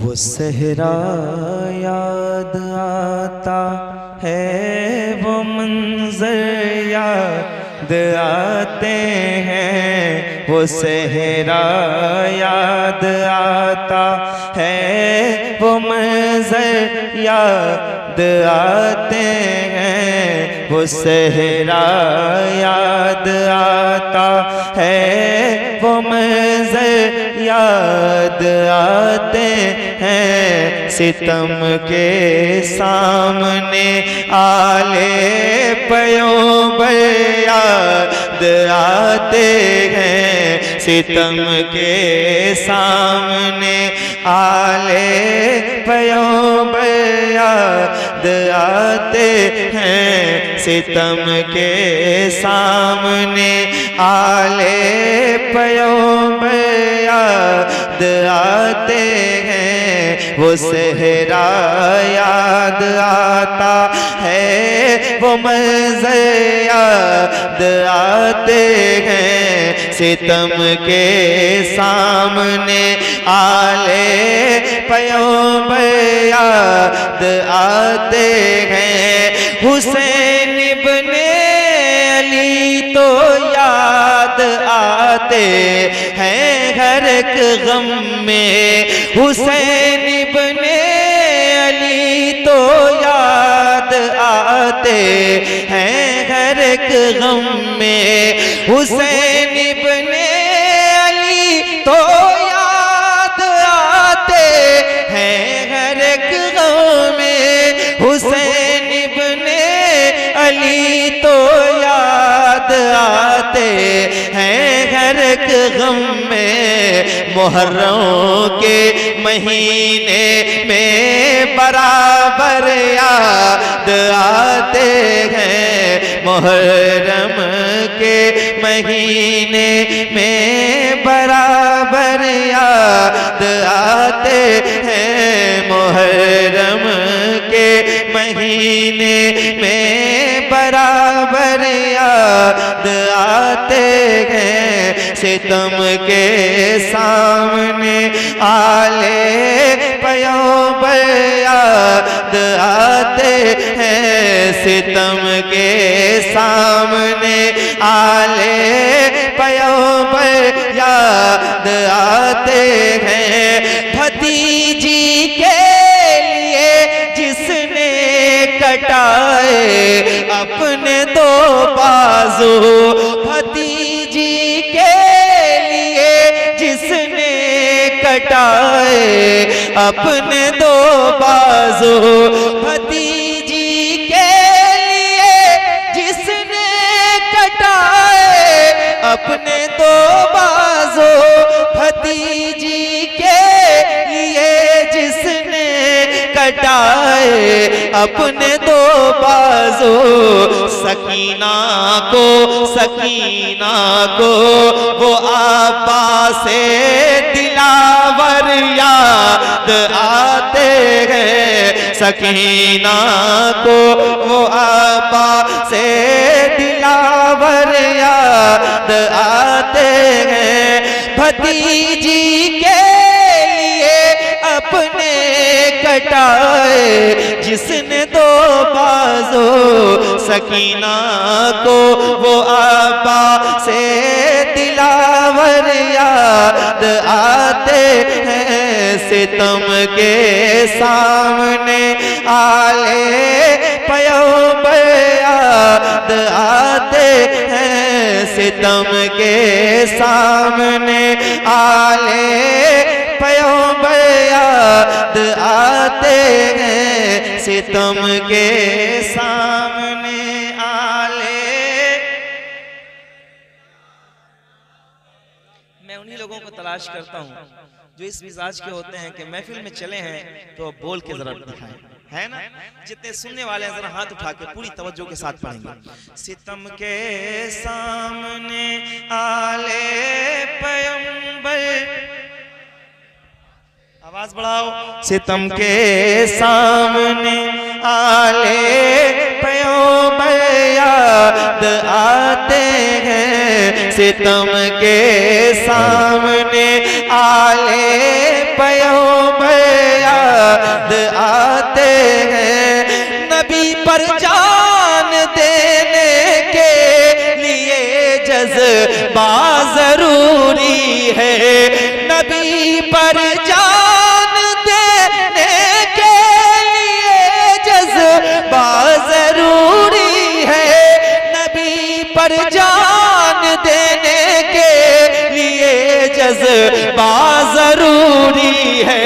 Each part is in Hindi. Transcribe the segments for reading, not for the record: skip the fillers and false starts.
वो सहरा याद आता है, वो मंजर याद आते हैं। वो सहरा याद आता है, वो मंजर याद आते हैं। वो सहरा याद आता है, वो मंजर याद आते हैं। सितम के सामने आले पैगंबर याद आते हैं। सितम के सामने आले पैगंबर याद आते हैं। सितम के सामने आले पैगंबर याद आते हैं। वो सहरा याद आता है, वो मंजर याद आते हैं। सितम के सामने आले पैगंबर याद आते हैं। हुसैन इब्ने अली तो याद आते हैं हर एक गम में। हुसैन इब्ने अली तो याद आते हैं हर एक गम में। हुसैन इब्ने अली तो याद आते हैं हर एक गम में। हुसैन इब्ने अली तो याद आते हैं हर एक गम में। मुहर्रम के महीने में बराबर याद आते हैं। मुहर्रम के महीने में बराबर याद आते हैं। मुहर्रम के महीने में बराबर याद आते हैं। सितम के सामने आले पैगंबर याद आते हैं। सितम के सामने आले पैगंबर याद आते हैं। भतीजी के लिए जिसने कटाए अपने दो बाजू। भतीजी के लिए जिसने कटाए अपने दो बाजू। भतीजी के लिए जिसने कटाए अपने दो बाजू। भतीजी के लिए जिसने कटाए अपने दो बाजू। सकीना को वो आबा से दिलावर याद आते हैं। सकीना को वो आबा से दिलावर याद आते हैं। भतीजी के लिए अपने कटाए जिसने दो बाजू। सकीना को वो आबा से दिलावर याद आते हैं। सितम के सामने आले पैगंबर याद आते हैं। सितम के सामने आले पैगंबर याद आते हैं। सितम के सामने आले। मैं उन्हीं लोगों को तलाश करता हूँ जो इस मिजाज के होते हैं कि महफिल में चले हैं तो बोल के जरा दिखाएं, है ना। जितने सुनने वाले हैं जरा हाथ उठा के पूरी तवज्जो के साथ पढ़ेंगे। सितम के सामने आले पैगंबर, आवाज बढ़ाओ। सितम के सामने आले पैगंबर याद आते हैं। सितम के सामने आले पैगंबर पर जान देने के लिए जज्बा जरूरी है, नबी पर जान देने के लिए जज्बा जरूरी है।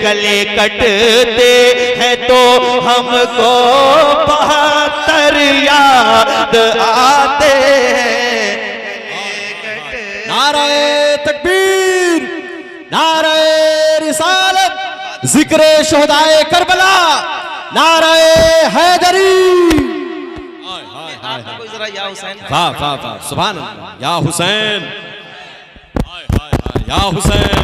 गले कटते हैं तो हमको 72 याद आते हैं। नारे तकबीर, नारे रिसालत, जिक्रे शोहदाए करबला, नारे हैदरी। आप कोई जरा या हुसैन, वाह वाह वाह, सुभान अल्लाह, या हुसैन, हाय हाय हाय, या हुसैन।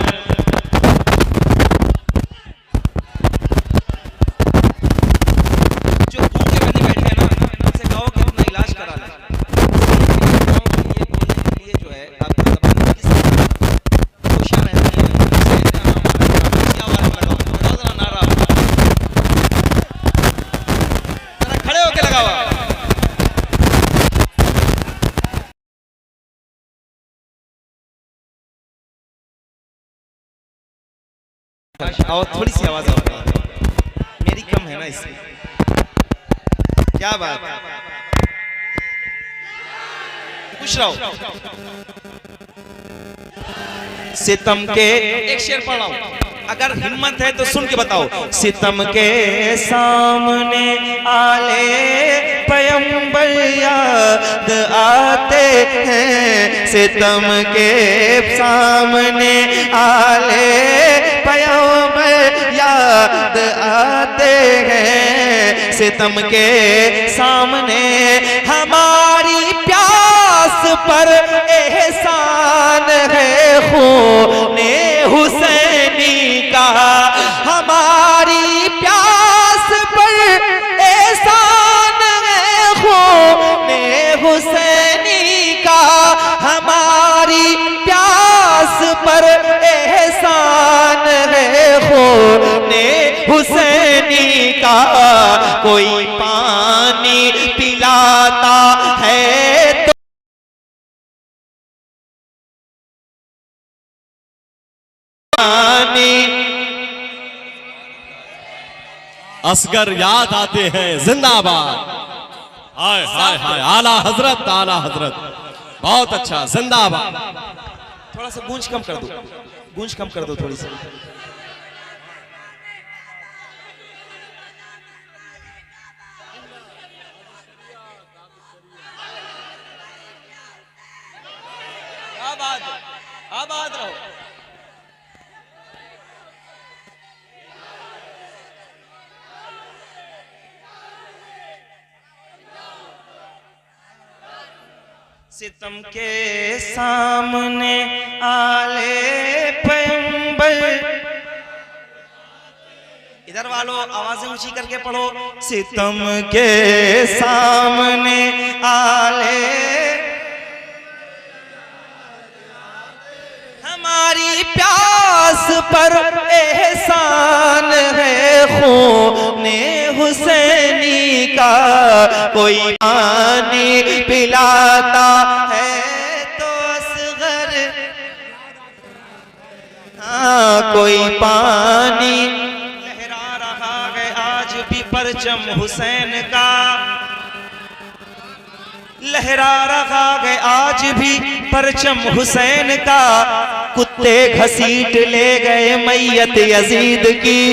जो भूखे बने बैठे हैं ना, उनसे कहो कि अपना इलाज करा लें। ये बोलने के लिए जो है आपकी ज़बान में किस खुशियाँ रहती हैं। क्या बात लगाओ, बताओ जरा नारा, जरा खड़े होके लगाओ। और थोड़ी सी आवाज और मेरी कम है ना इसलिए। क्या बात, खुश रहो। सितम के एक शेर पढ़ रहा हूं, अगर हिम्मत है तो सुन के बताओ। सितम के सामने आले पैगंबर याद आते हैं, सितम के सामने आले पैगंबर याद आते हैं। सितम के सामने हमारी प्यास पर एहसान है खूने हुसैनी का, हमारी प्यास पर एहसान है खूने हुसैनी का, हमारी प्यास पर एहसान है खूने हुसैनी का। कोई पानी पिलाता है तो असगर याद आते हैं जिंदाबाद। हाय हाय हाय, आला हजरत, आला हजरत, बहुत अच्छा, जिंदाबाद। थोड़ा सा गूंज कम कर दो, गूंज कम कर दो थोड़ी सी। आबाद रहो। सितम के सामने आले पैगंबर, इधर वालों आवाजें ऊंची करके पढ़ो। सितम के सामने आले, हमारी प्यास पर एहसान है खूने हुसैनी का। कोई पानी पिलाता है तो असगर, हाँ कोई पानी लहरा रहा है आज भी परचम हुसैन का, लहरा रहा है आज भी परचम हुसैन का। कुत्ते घसीट ले गए मैयत यजीद की।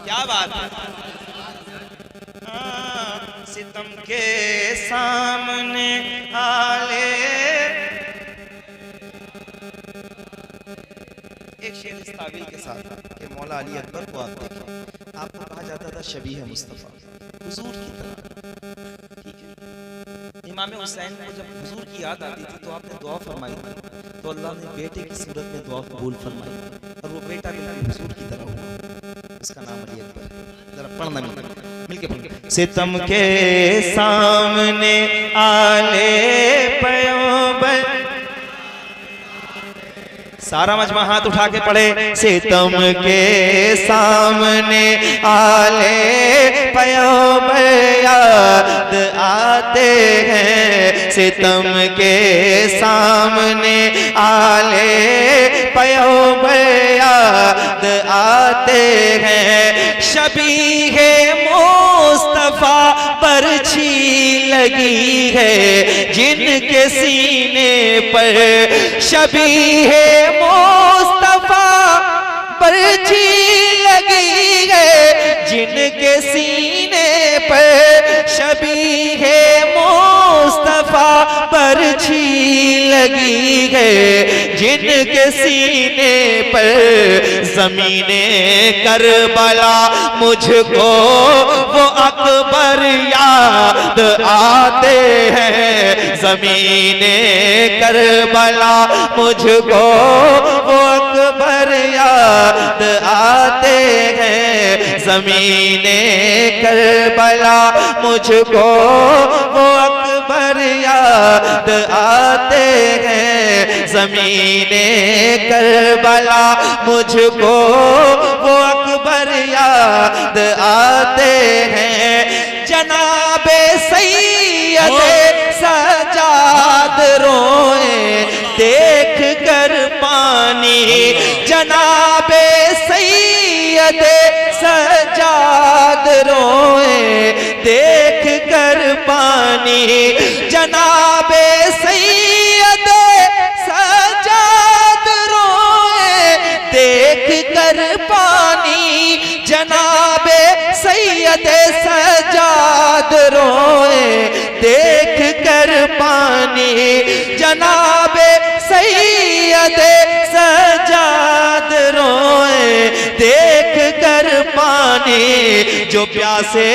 क्या बात है। सितम के सामने आले, एक शेर इस ताबीर के साथ कि मौला अली अकबर को आप देखें, आपको कहा जाता था शबीह मुस्तफ़ा, हुजूर की तरह। ठीक है, इमाम हुसैन को जब हुजूर की याद आती थी तो आपने दुआ फरमाई, तो अल्लाह ने बेटे की सूरत में दुआ कबूल फरमाई और वो बेटा बिल्कुल हुजूर की तरह हुआ। उसका नाम अली अकबर। जरा पढ़ना मिलके पढ़। सितम के सामने आले पैगंबर, सारा मजमा हाथ उठा के पढ़े। सितम के सामने आले पैगंबर याद आते हैं, सितम के सामने आले पैगंबर याद आते हैं। शबीहे मुस्तफा पर छी लगी है जिनके सीने पर, शबीहे मुस्तफा पर छी लगी है जिनके सीने पर, शबीहे मुस्तफा पर छी लगी है जिनके सीने पर। ज़मीने करबला मुझको वो अकबर याद आते हैं, ज़मीने करबला मुझको वो अकबर याद आते हैं, ज़मीने करबला मुझको वो अकबर याद आते हैं, ज़मीने करबला मुझको वो अकबर याद आते हैं। जनाबे सैयदे सजाद रोए देख कर पानी, जनाबे सैयदे सजाद रोए देख कर पानी, जनाबे सैयदे सजाद रोए देख कर पानी, जनाबे सैयदे सजाद रोए देख कर पानी, जनाबे सैयदे सजाद रोए देख कर पानी। जो प्यासे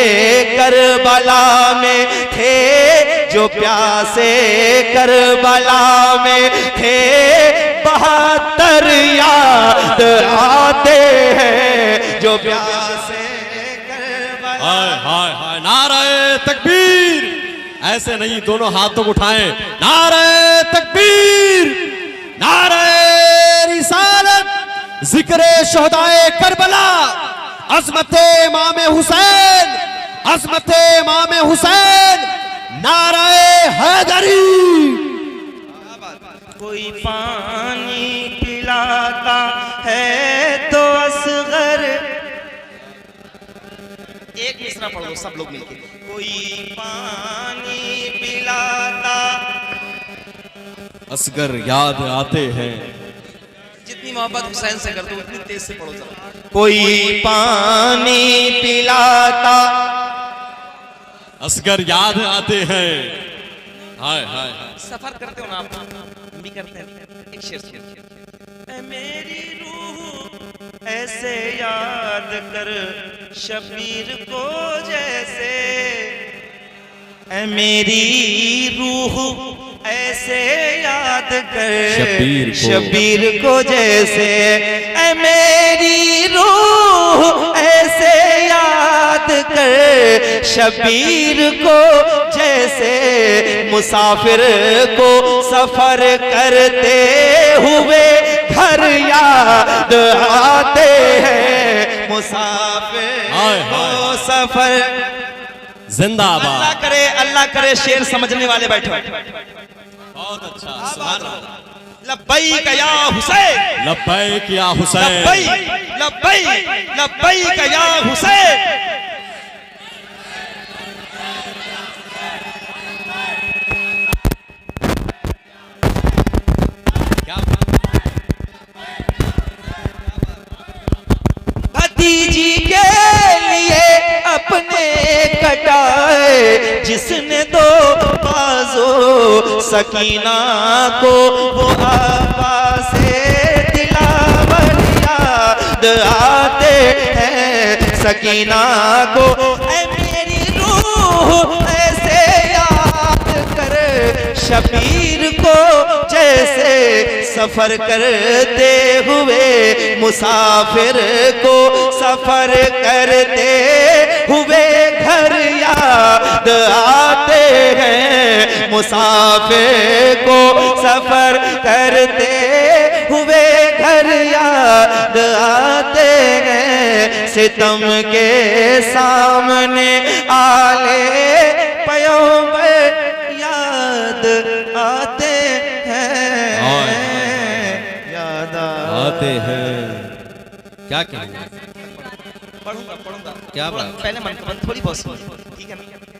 करबला में थे, जो प्यासे करबला में थे, 72 याद आते हैं, जो प्यासे करबला। हाय हाय हाय, नारे तकबीर, ऐसे नहीं, दोनों हाथों को उठाएं, नारे तकबीर, नारे रिसालत, जिक्रे शोहदाए करबला, अज़मते इमाम हुसैन, अज़मते इमाम हुसैन, नारे हैदरी। कोई पानी पिलाता है तो असगर, एक मिसरा पढ़ लो सब लोग मिलके। कोई पानी पिलाता, असगर याद आते हैं। जितनी मोहब्बत हुसैन से कर दो उतनी तेज से पढ़ो जरा। कोई पानी पिलाता, असगर याद आते हैं। हाय हाय हाय, सफर करते हो ना आप, हम भी करते हैं। एक शेर, ऐ मेरी रूह ऐसे याद कर शबीर को जैसे, ऐ मेरी रूह ऐसे याद कर शबीर को जैसे, ऐ मेरी रूह ऐसे याद कर शबीर को जैसे, मुसाफिर को सफर करते हुए घर याद आते हैं, मुसाफिर को सफर। जिंदाबाद, अल्लाह करे शेर समझने वाले बैठे। बहुत अच्छा, सुभान अल्लाह। लब्बैक या हुसैन, लब्बैक या हुसैन, लब्बैक लब्बैक लब्बैक या हुसैन। भतीजी के लिए अपने कटाए जिसने दो बाजो, सकीना को वो आवाज़ से दिलावर याद आते हैं, सकीना को ऐ मेरी रूह ऐसे याद कर शबीर को जैसे, सफर करते हुए मुसाफिर को सफर करते हुए घर याद आते हैं, मुसाफिर को सफर करते हुए याद आते हैं, सितम के सामने आले पैगंबर याद आते हैं, याद आते हैं। क्या कहेंगे? पढ़ूंगा क्या बात? पहले मन थोड़ी बहुत सुनिए, ठीक है ना?